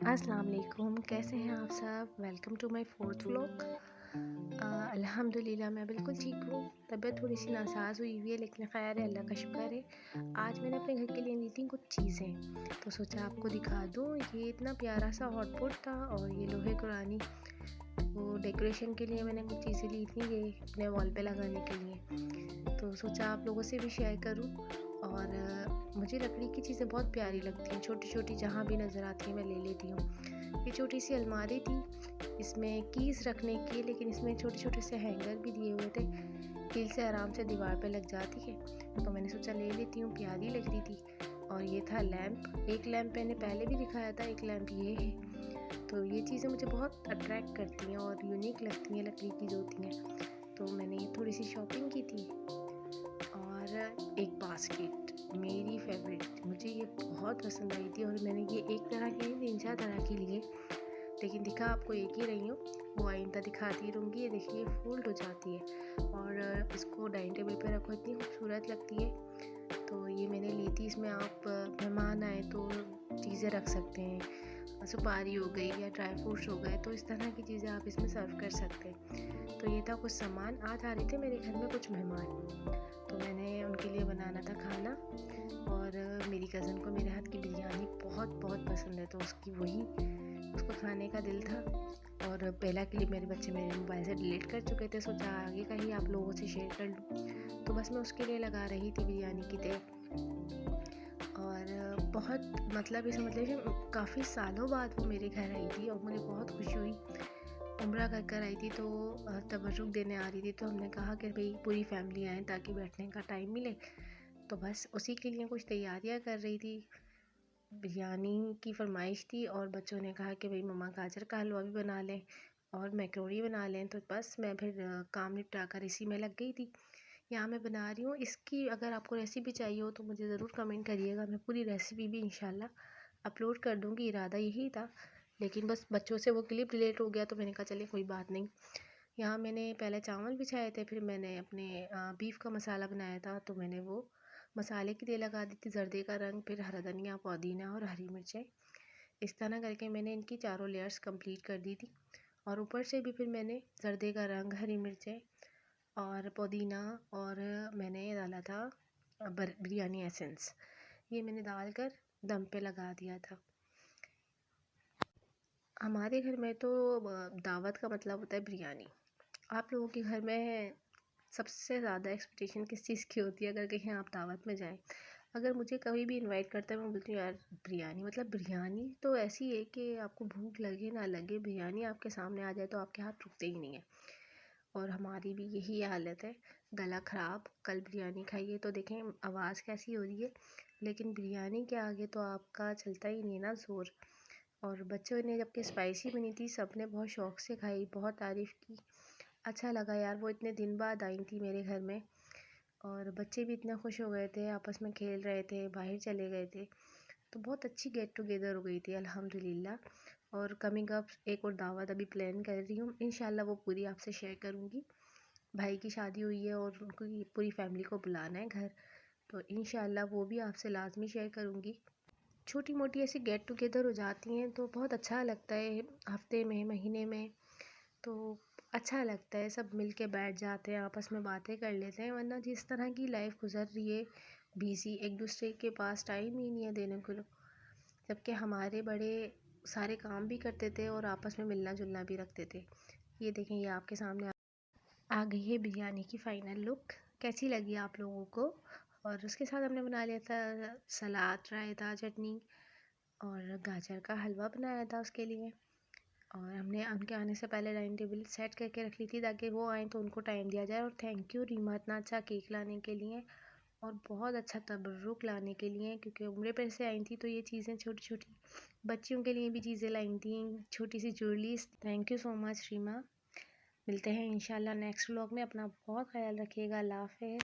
अस्सलाम वालेकुम, कैसे हैं आप सब। Welcome to my fourth vlog. अल्हम्दुलिल्लाह मैं बिल्कुल ठीक हूँ। तबीयत थोड़ी सी नासाज हुई हुई है, लेकिन खैर है, अल्लाह का शुक्र है। आज मैंने अपने घर के लिए ली थी कुछ चीज़ें, तो सोचा आपको दिखा दूँ। ये इतना प्यारा सा हॉटपॉट था और ये लोहे कुरानी, वो डेकोरेशन के लिए मैंने कुछ चीज़ें ली थी, ये अपने वॉल पे लगाने के लिए। तो सोचा आप लोगों से भी शेयर करूँ। और मुझे लकड़ी की चीज़ें बहुत प्यारी लगती हैं, छोटी छोटी जहाँ भी नज़र आती हैं मैं ले लेती हूँ। ये छोटी सी अलमारी थी, इसमें कीज़ रखने की, लेकिन इसमें छोटे छोटे से हैंगर भी दिए हुए थे, कील से आराम से दीवार पे लग जाती है। तो मैंने सोचा ले लेती हूँ, प्यारी लग रही थी। और ये था लैंप, एक लैंप मैंने पहले भी दिखाया था, एक लैंप ये है। तो ये चीज़ें मुझे बहुत अट्रैक्ट करती हैं और यूनिक लगती हैं, लकड़ी की जो होती हैं। तो मैंने थोड़ी सी शॉपिंग की थी। और एक बास्केट मेरी फेवरेट, मुझे ये बहुत पसंद आई थी। और मैंने ये एक तरह की नहीं, 3-4 तरह की लिए, लेकिन दिखा आपको एक ही रही हूँ। वो आइंदा दिखाती रहूँगी। ये देखिए फोल्ड हो जाती है और इसको डाइनिंग टेबल पे रखो, इतनी खूबसूरत लगती है। तो ये मैंने ली थी। इसमें आप मेहमान आए तो चीज़ें रख सकते हैं, सुपारी हो गई या ड्राई फ्रूट्स हो गए, तो इस तरह की चीज़ें आप इसमें सर्व कर सकते हैं। तो ये था कुछ सामान। आज आ रहे थे मेरे घर में कुछ मेहमान, तो मैंने उनके लिए बनाना था खाना। और मेरी कज़न को मेरे हाथ की बिरयानी बहुत बहुत पसंद है, तो उसको खाने का दिल था। और पहला क्लिप मेरे बच्चे मेरे मोबाइल से डिलीट कर चुके थे, सोचा आगे का ही आप लोगों से शेयर कर लूँ। तो बस मैं उसके लिए लगा रही थी बिरयानी की तय। और बहुत मतलब ये समझ लीजिए काफ़ी सालों बाद वो मेरे घर आई थी और मुझे बहुत खुशी हुई। उम्रा कर आई थी, तो तबर्रुक देने आ रही थी, तो हमने कहा कि भाई पूरी फैमिली आए ताकि बैठने का टाइम मिले। तो बस उसी के लिए कुछ तैयारियां कर रही थी। बिरयानी की फरमाइश थी और बच्चों ने कहा कि भाई मम्मा गाजर का हलवा भी बना लें और मैक्रोनी बना लें। तो बस मैं फिर काम निपटा कर इसी में लग गई थी। यहाँ मैं बना रही हूँ। इसकी अगर आपको रेसिपी चाहिए हो तो मुझे ज़रूर कमेंट करिएगा, मैं पूरी रेसिपी भी इंशाल्लाह अपलोड कर दूँगी। इरादा यही था, लेकिन बस बच्चों से वो क्लिप डिलीट हो गया, तो मैंने कहा चलिए कोई बात नहीं। यहाँ मैंने पहले चावल बिछाए थे, फिर मैंने अपने बीफ का मसाला बनाया था, तो मैंने वो मसाले की तेल लगा दी थी, जर्दे का रंग, फिर हरा धनिया, पुदीना और हरी मिर्चें। इस तरह करके मैंने इनकी चारों लेयर्स कंप्लीट कर दी थी। और ऊपर से भी फिर मैंने जर्दे का रंग, हरी मिर्चें और पुदीना, और मैंने डाला था बिरयानी एसेंस, ये मैंने डालकर दम पे लगा दिया था। हमारे घर में तो दावत का मतलब होता है बिरयानी। आप लोगों के घर में सबसे ज़्यादा एक्सपेक्टेशन किस चीज़ की होती है अगर कहीं आप दावत में जाएं? अगर मुझे कभी भी इनवाइट करता है, मैं बोलती हूँ यार बिरयानी, मतलब बिरयानी तो ऐसी है कि आपको भूख लगे ना लगे, बिरयानी आपके सामने आ जाए तो आपके हाथ रुकते ही नहीं है। और हमारी भी यही हालत है, गला ख़राब, कल बिरयानी खाइए तो देखें आवाज़ कैसी हो रही है, लेकिन बिरयानी के आगे तो आपका चलता ही नहीं ना ज़ोर। और बच्चों ने जबकि स्पाइसी बनी थी, सब ने बहुत शौक़ से खाई, बहुत तारीफ़ की। अच्छा लगा यार, वो इतने दिन बाद आई थी मेरे घर में और बच्चे भी इतना खुश हो गए थे, आपस में खेल रहे थे, बाहर चले गए थे। तो बहुत अच्छी गेट टुगेदर हो गई थी अल्हम्दुलिल्लाह। और कमिंग अप एक और दावत अभी प्लान कर रही हूँ, इंशाल्लाह वो पूरी आपसे शेयर करूँगी। भाई की शादी हुई है और उनकी पूरी फैमिली को बुलाना है घर, तो इंशाल्लाह वो भी आपसे लाजमी शेयर करूँगी। छोटी मोटी ऐसी गेट टुगेदर हो जाती हैं तो बहुत अच्छा लगता है, हफ्ते में, महीने में, तो अच्छा लगता है। सब मिल के बैठ जाते हैं, आपस में बातें कर लेते हैं, वरना जिस तरह की लाइफ गुजर रही है बिज़ी, एक दूसरे के पास टाइम ही नहीं है देने को। जबकि हमारे बड़े सारे काम भी करते थे और आपस में मिलना जुलना भी रखते थे। ये देखें, ये आपके सामने आ गई है बिरयानी की फ़ाइनल लुक। कैसी लगी आप लोगों को? और उसके साथ हमने बना लिया था सलाद, रायता, चटनी और गाजर का हलवा बनाया था उसके लिए। और हमने उनके आने से पहले डाइनिंग टेबल सेट करके रख ली थी ताकि वो आएँ तो उनको टाइम दिया जाए। और थैंक यू रीमा, इतना अच्छा केक लाने के लिए और बहुत अच्छा तबर्रुक लाने के लिए, क्योंकि उम्र पर से आई थी तो ये चीज़ें छोटी छोटी बच्चियों के लिए भी चीज़ें लाई थी, छोटी सी jewelleries. Thank you so much Reema. मिलते हैं इंशाल्लाह नेक्स्ट व्लॉग में। अपना बहुत ख्याल रखिएगा। अल्लाह हाफ़िज़।